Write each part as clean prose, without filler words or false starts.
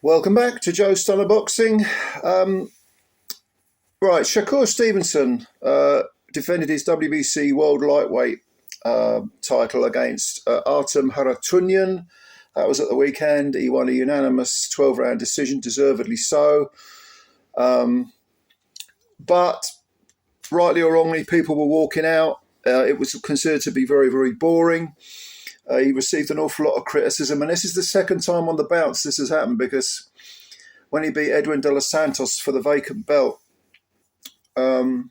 Welcome back to Joe Stunner Boxing. Um, right, Shakur Stevenson defended his WBC World Lightweight title against Artem Haratunyan. That was at the weekend. He won a unanimous 12-round decision, deservedly so. But rightly or wrongly, people were walking out. It was considered to be very, very boring. He received an awful lot of criticism, and this is the second time on the bounce this has happened because when he beat Edwin de los Santos for the vacant belt, um,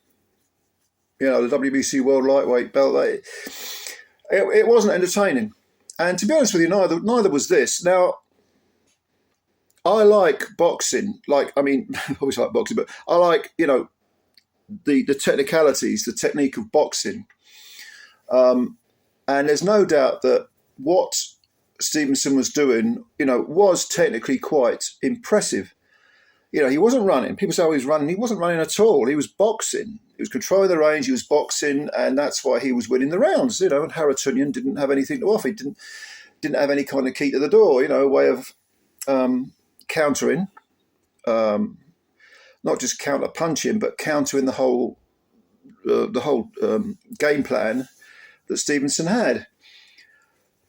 the WBC World Lightweight belt, it wasn't entertaining. And to be honest with you, neither was this. Now, I like boxing. Obviously like boxing, but I like, the technicalities, the technique of boxing. And there's no doubt that what Stevenson was doing, was technically quite impressive. He wasn't running. People say, oh, he's running. He wasn't running at all. He was boxing. He was controlling the range. He was boxing, and that's why he was winning the rounds. And Haratunyan didn't have anything to offer. He didn't have any kind of key to the door. A way of countering, not just counter punching, but countering the whole game plan that Stevenson had.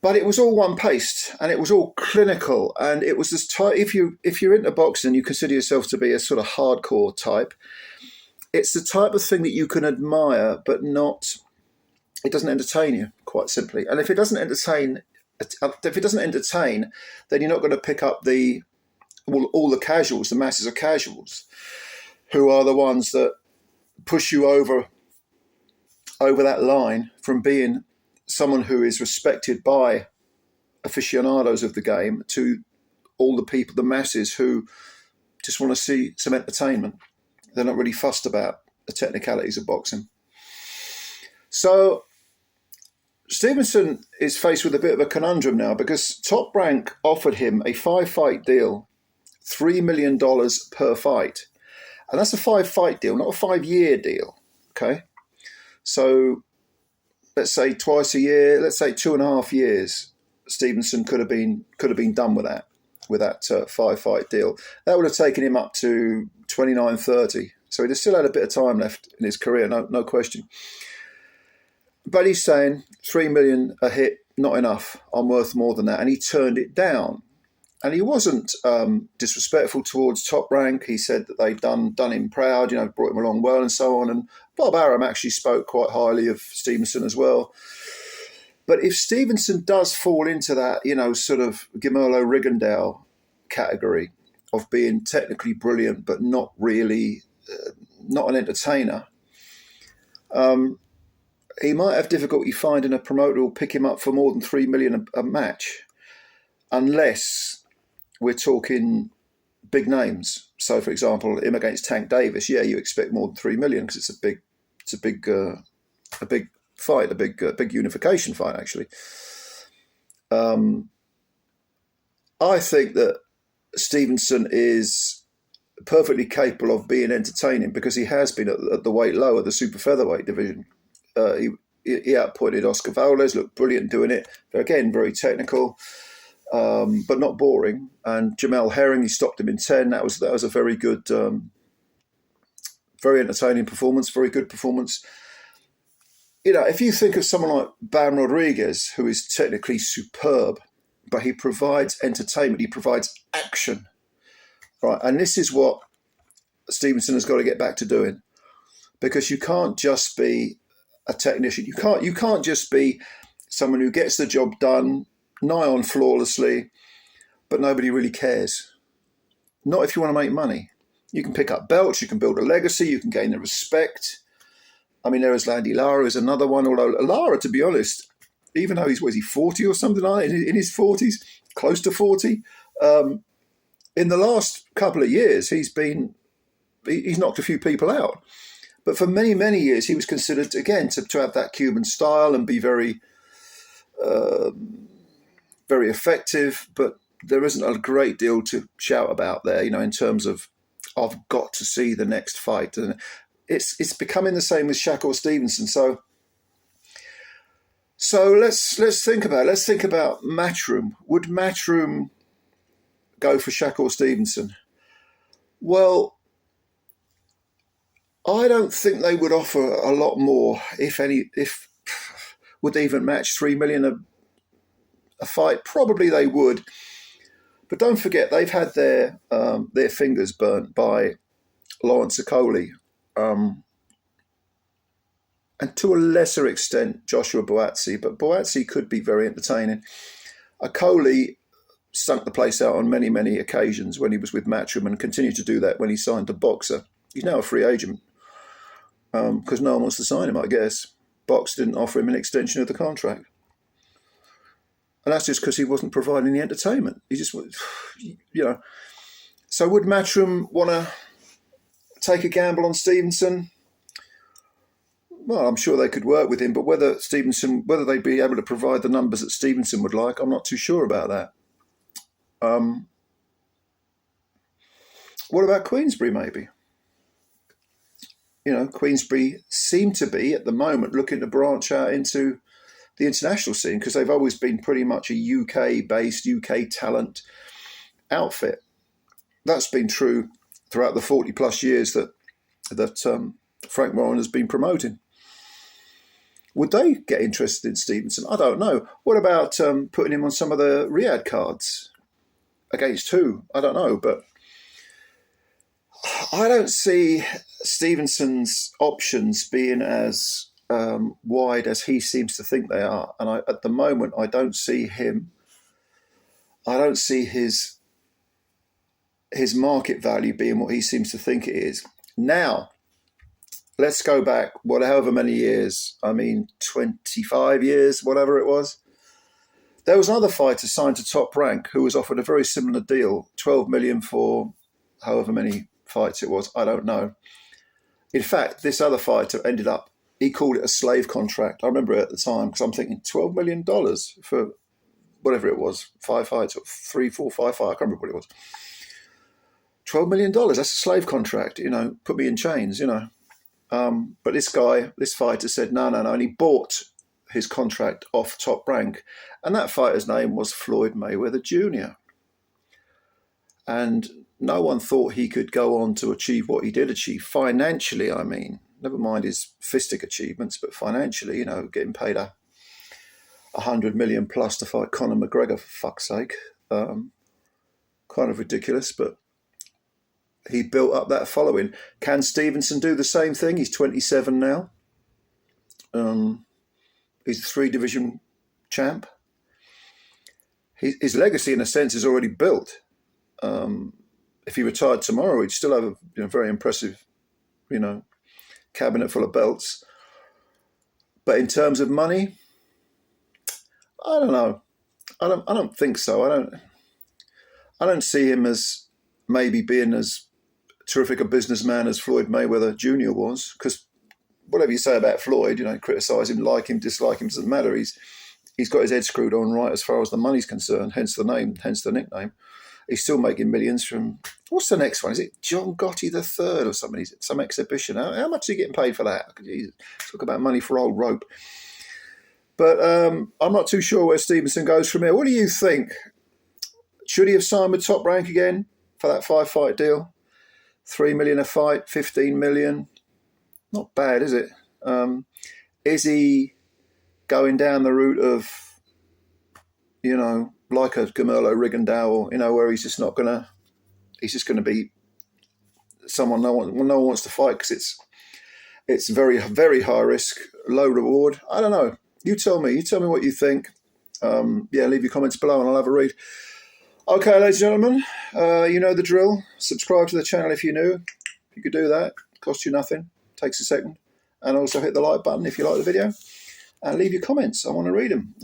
But it was all one-paced, and it was all clinical, and it was this type. If you're into boxing, you consider yourself to be a sort of hardcore type. It's the type of thing that you can admire, but not. It doesn't entertain you, quite simply. And if it doesn't entertain, then you're not going to pick up all the casuals, the masses of casuals, who are the ones that push you over that line from being someone who is respected by aficionados of the game to all the people, the masses who just want to see some entertainment. They're not really fussed about the technicalities of boxing. So Stevenson is faced with a bit of a conundrum now because Top Rank offered him a 5-fight deal, $3 million per fight. And that's a 5-fight deal, not a 5-year deal. Okay. So let's say twice a year, let's say 2.5 years, Stevenson could have been done with that 5-fight deal. That would have taken him up to 29, 30. So he'd have still had a bit of time left in his career, no question. But he's saying $3 million a hit, not enough. I'm worth more than that. And he turned it down. And he wasn't disrespectful towards Top Rank. He said that they'd done him proud, brought him along well and so on. And Bob Arum actually spoke quite highly of Stevenson as well. But if Stevenson does fall into that, sort of Guillermo Rigondeaux category of being technically brilliant but not really, not an entertainer, he might have difficulty finding a promoter who'll pick him up for more than $3 million a match, unless we're talking big names. So, for example, him against Tank Davis, you expect more than $3 million because it's a big fight, a big unification fight. Actually, I think that Stevenson is perfectly capable of being entertaining because he has been at the weight low, at the super featherweight division. He outpointed Oscar Valdez, looked brilliant doing it. But again, very technical. But not boring. And Jamel Herring, he stopped him in 10. That was a very good, very entertaining performance, very good performance. If you think of someone like Bam Rodriguez, who is technically superb, but he provides entertainment, he provides action, right? And this is what Stevenson has got to get back to doing, because you can't just be a technician. You can't just be someone who gets the job done nigh on flawlessly, but nobody really cares. Not if you want to make money. You can pick up belts, you can build a legacy, you can gain the respect. I mean, there is Landy Lara is another one, although Lara, to be honest, even though he's 40 or something like that, in his 40s, close to 40, in the last couple of years, he's knocked a few people out. But for many, many years, he was considered, again, to have that Cuban style and be very, very effective. But there isn't a great deal to shout about there, in terms of, I've got to see the next fight. And it's becoming the same with Shakur Stevenson. So let's think about Matchroom. Would Matchroom go for Shakur Stevenson? Well, I don't think they would offer a lot more, if any, if would they even match 3 million a fight? Probably they would. But don't forget, they've had their fingers burnt by Lawrence Okoli, and to a lesser extent Joshua Buatsi. But Buatsi could be very entertaining. Okoli sunk the place out on many, many occasions when he was with Matchroom, and continued to do that when he signed a boxer. He's now a free agent because no one wants to sign him, I guess. Box didn't offer him an extension of the contract. And that's just because he wasn't providing the entertainment. He just, So would Matchroom want to take a gamble on Stevenson? Well, I'm sure they could work with him, but whether they'd be able to provide the numbers that Stevenson would like, I'm not too sure about that. What about Queensberry, maybe? Queensberry seem to be, at the moment, looking to branch out into the international scene, because they've always been pretty much a UK-based, UK talent outfit. That's been true throughout the 40-plus years that Frank Warren has been promoting. Would they get interested in Stevenson? I don't know. What about putting him on some of the Riyadh cards? Against who? I don't know, but I don't see Stevenson's options being as wide as he seems to think they are. And at the moment, I don't see his market value being what he seems to think it is. Now, let's go back, however many years, 25 years, whatever it was. There was another fighter signed to Top Rank who was offered a very similar deal, 12 million for however many fights it was, I don't know. In fact, this other fighter he called it a slave contract. I remember it at the time, because I'm thinking $12 million for whatever it was, 5 fights, or 3, 4, 5 fights, I can't remember what it was. $12 million, that's a slave contract, put me in chains, But this fighter said no, and he bought his contract off Top Rank. And that fighter's name was Floyd Mayweather Jr. And no one thought he could go on to achieve what he did achieve financially, never mind his fistic achievements, but financially, getting paid $100 million plus to fight Conor McGregor, for fuck's sake. Kind of ridiculous, but he built up that following. Can Stevenson do the same thing? He's 27 now. He's a 3-division champ. His legacy, in a sense, is already built. If he retired tomorrow, he'd still have a very impressive, cabinet full of belts. But in terms of money, I don't know. I don't think so. I don't see him as maybe being as terrific a businessman as Floyd Mayweather Jr. was, because whatever you say about Floyd, criticise him, like him, dislike him, doesn't matter. He's got his head screwed on right as far as the money's concerned, hence the name, hence the nickname. He's still making millions from, what's the next one? Is it John Gotti III or something? Is it some exhibition? How much is he getting paid for that? Jesus, talk about money for old rope. But I'm not too sure where Stevenson goes from here. What do you think? Should he have signed with Top Rank again for that 5-fight deal? 3 million a fight, 15 million. Not bad, is it? Is he going down the route of, like a Gamerlo Rigondeaux, where he's just going to be someone no one wants to fight because it's very, very high risk, low reward? I don't know. You tell me what you think. Leave your comments below and I'll have a read. Okay, ladies and gentlemen, you know the drill. Subscribe to the channel if you're new. If you could do that, costs you nothing, takes a second. And also hit the like button if you like the video. And leave your comments. I want to read them.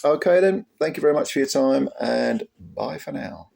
Okay then, thank you very much for your time and bye for now.